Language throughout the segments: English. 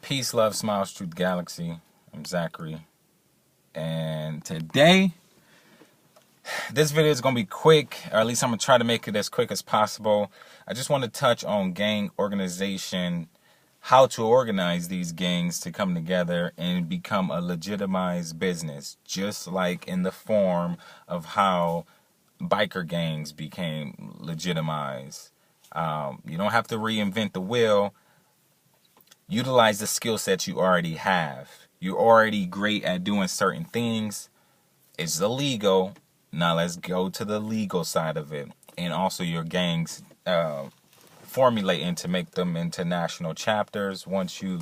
Peace, love, smiles, truth, galaxy. I'm Zachary. And today, this video is going to be quick, or at least I'm going to try to make it as quick as possible. I just want to touch on gang organization, how to organize these gangs to come together and become a legitimized business, just like in the form of how biker gangs became legitimized. You don't have to reinvent the wheel. Utilize the skill sets you already have. You're already great at doing certain things. It's illegal. Now let's go to the legal side of it. And also your gangs formulating to make them into national chapters once you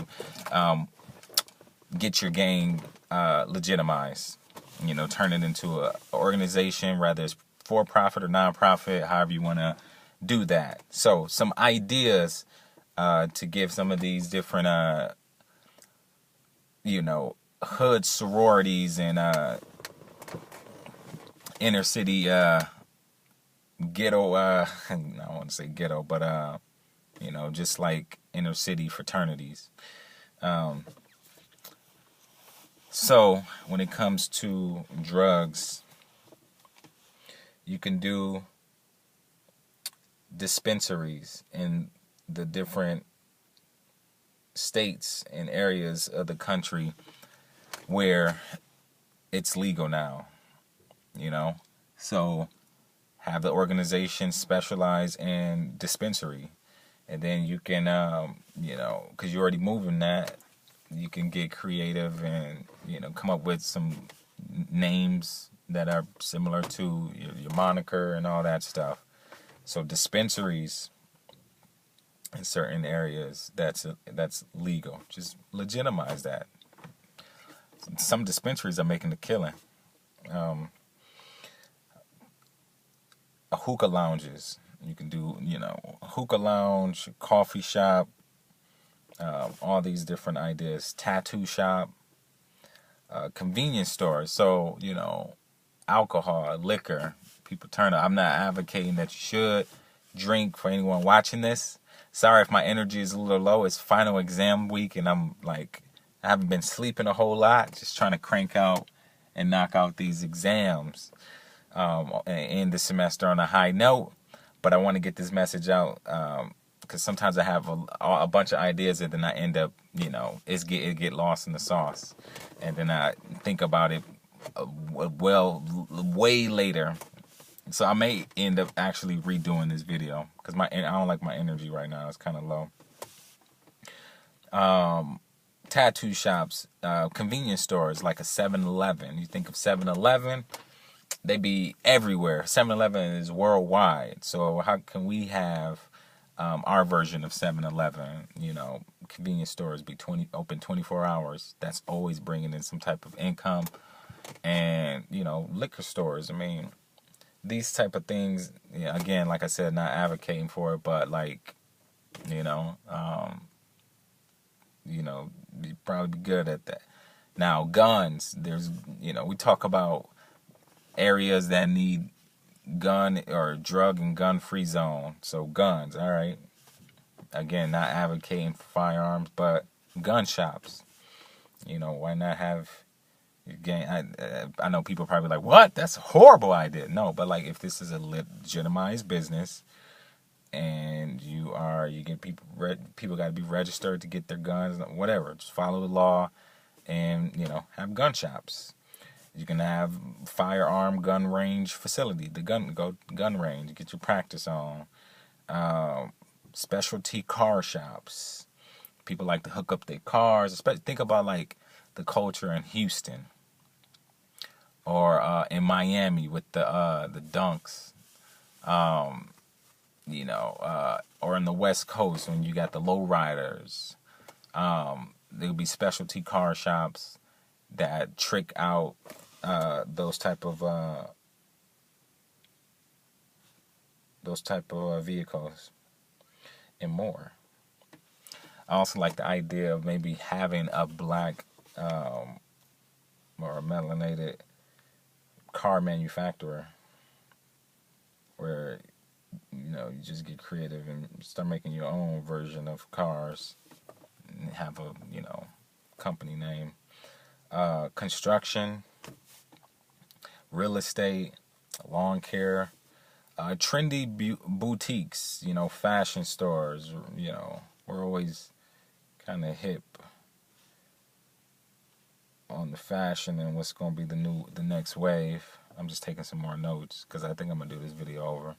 get your gang legitimized. You know, turn it into an organization, whether it's for-profit or non-profit, however you want to do that. So some ideas to give some of these different, hood sororities and inner city ghetto, I don't want to say ghetto, but, just like inner city fraternities. So when it comes to drugs, you can do dispensaries in the different states and areas of the country where it's legal now, so have the organization specialize in dispensary, and then you can because you're already moving that, you can get creative and come up with some names that are similar to your moniker and all that stuff. So dispensaries in certain areas, that's legal. Just legitimize that. Some dispensaries are making a killing. Hookah lounges. You can do, hookah lounge, coffee shop, all these different ideas. Tattoo shop, convenience stores. So, alcohol, liquor. People turn up. I'm not advocating that you should drink for anyone watching this. Sorry if my energy is a little low. It's final exam week, and I haven't been sleeping a whole lot. Just trying to crank out and knock out these exams and end the semester on a high note. But I want to get this message out because sometimes I have a bunch of ideas, and then I end up, it get lost in the sauce, and then I think about it way later. So I may end up actually redoing this video because I don't like my energy right now. It's kind of low. Tattoo shops, convenience stores like a 7-Eleven. You think of 7-Eleven, they be everywhere. 7-Eleven is worldwide. So how can we have our version of 7-Eleven? Convenience stores be open 24 hours. That's always bringing in some type of income. And, liquor stores, these type of things, again, like I said, not advocating for it, but you'd probably be good at that. Now, guns, there's, we talk about areas that need gun or drug and gun free zone. So guns, all right. Again, not advocating for firearms, but gun shops. Why not have I know people probably like, what? That's a horrible idea. No, but if this is a legitimized business, and you get people got to be registered to get their guns, whatever. Just follow the law, and have gun shops. You can have firearm gun range facility, gun range, get your practice on. Specialty car shops. People like to hook up their cars. Think about the culture in Houston, or in Miami with the dunks, or in the West Coast when you got the lowriders. There'll be specialty car shops that trick out those type of vehicles and more. I also like the idea of maybe having a black or a melanated car manufacturer where you just get creative and start making your own version of cars. have a, company name. Construction, real estate, lawn care, trendy boutiques, fashion stores, we're always kind of hip on the fashion and what's going to be the next wave. I'm just taking some more notes because I think I'm going to do this video over.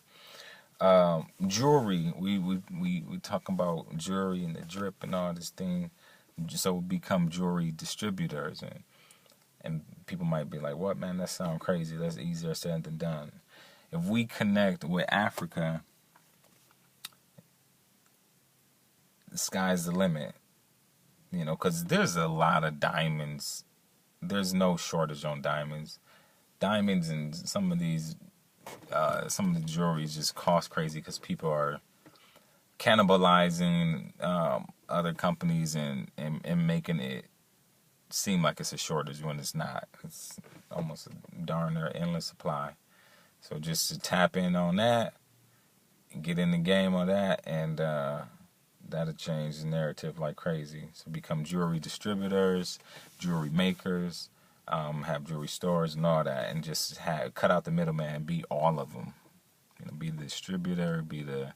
Jewelry, we talk about jewelry and the drip and all this thing, so we become jewelry distributors, and people might be like, what, man, that sounds crazy. That's easier said than done. If we connect with Africa, the sky's the limit, because there's a lot of diamonds. There's no shortage on diamonds. Diamonds and some of the jewelry just cost crazy because people are cannibalizing other companies and making it seem like it's a shortage when it's not. It's almost a darn near endless supply. So just to tap in on that, get in the game on that, and that'll change the narrative like crazy. So become jewelry distributors, jewelry makers, have jewelry stores and all that, and just cut out the middleman, be all of them. Be the distributor, be the,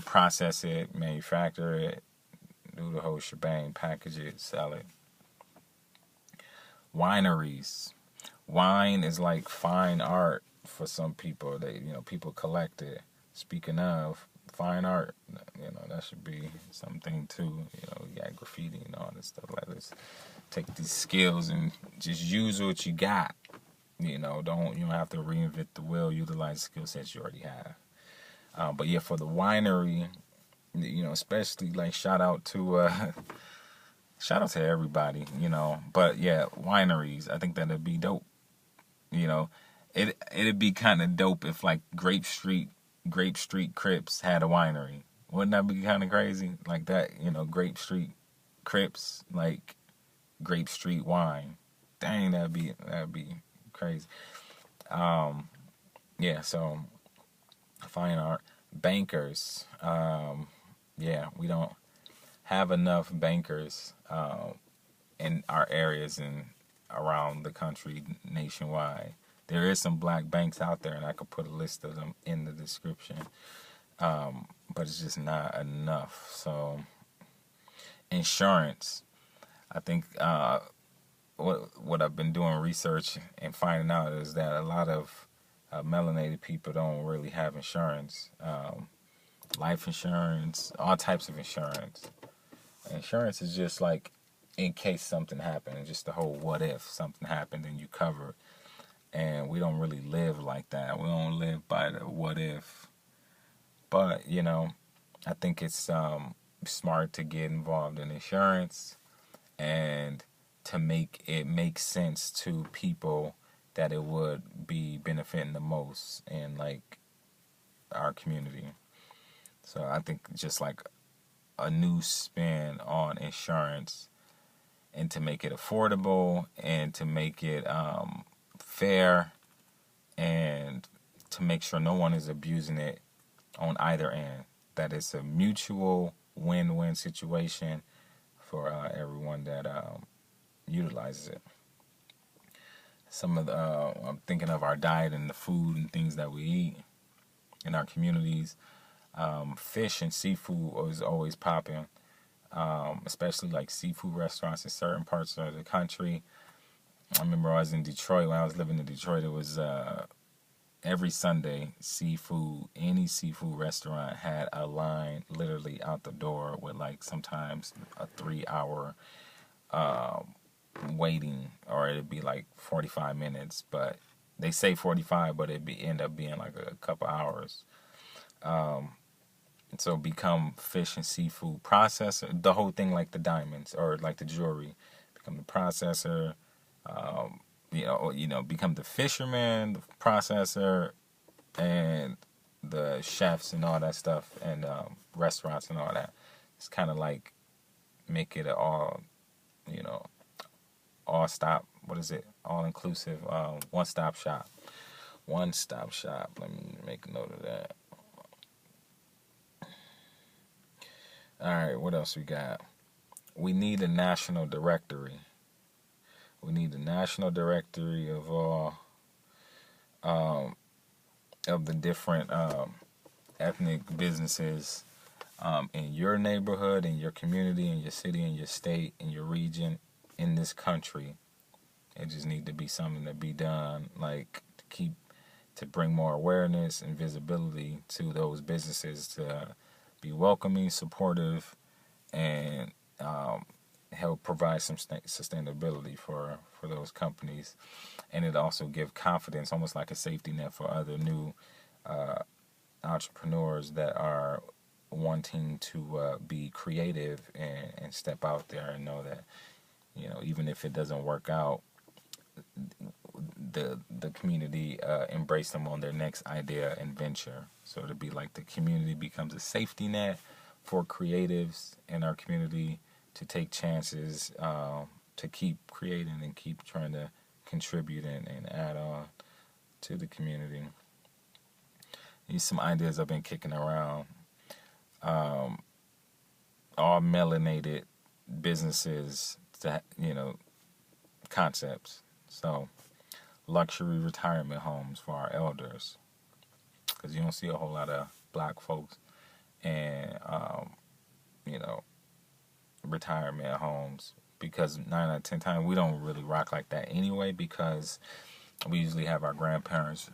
process it, manufacture it, do the whole shebang, package it, sell it. Wineries. Wine is like fine art for some people. People collect it. Speaking of fine art, that should be something too. You got graffiti and all this stuff like this. Take these skills and just use what you got. You don't have to reinvent the wheel. Utilize the skill sets you already have. But yeah, for the winery, especially like shout out to everybody, But yeah, wineries, I think that'd be dope. It'd be kind of dope if like Grape Street Crips had a winery. Wouldn't that be kind of crazy? Like that, Grape Street Crips, like Grape Street wine. Dang, that'd be crazy. Yeah, so fine art. Bankers. Yeah, we don't have enough bankers in our areas and around the country nationwide. There is some black banks out there, and I could put a list of them in the description, but it's just not enough. So insurance, I think what I've been doing research and finding out is that a lot of melanated people don't really have insurance, life insurance, all types of insurance. Insurance is just like in case something happened, just the whole what if something happened and you cover it. And we don't really live like that. We don't live by the what if. But, I think it's smart to get involved in insurance and to make it make sense to people that it would be benefiting the most in like our community. So I think just like a new spin on insurance, and to make it affordable and to make it fair, and to make sure no one is abusing it on either end. That it's a mutual win-win situation for everyone that utilizes it. Some of the I'm thinking of our diet and the food and things that we eat in our communities. Fish and seafood is always popping, especially like seafood restaurants in certain parts of the country. I remember I was in Detroit. When I was living in Detroit, it was every Sunday, any seafood restaurant had a line literally out the door with like sometimes a 3-hour waiting, or it'd be like 45 minutes, but they say 45, but end up being like a couple hours. So become fish and seafood processor, the whole thing like the diamonds or like the jewelry, become the processor, become the fisherman, the processor, and the chefs and all that stuff, and restaurants and all that. It's kind of like make it all stop. What is it? All inclusive. One-stop shop. One-stop shop. Let me make a note of that. All right, what else we got? we need a national directory. We need a national directory of all of the different ethnic businesses in your neighborhood, in your community, in your city, in your state, in your region, in this country. It just need to be something to be done, like to bring more awareness and visibility to those businesses, to be welcoming, supportive, and help provide some sustainability for those companies. And it also give confidence, almost like a safety net for other new entrepreneurs that are wanting to be creative and step out there and know that, even if it doesn't work out, the community embrace them on their next idea and venture. So to be like the community becomes a safety net for creatives in our community to take chances, to keep creating and keep trying to contribute and add on to the community. These some ideas I've been kicking around. All melanated businesses, concepts. So luxury retirement homes for our elders, because you don't see a whole lot of black folks in retirement homes, because 9 out of 10 times we don't really rock like that anyway, because we usually have our grandparents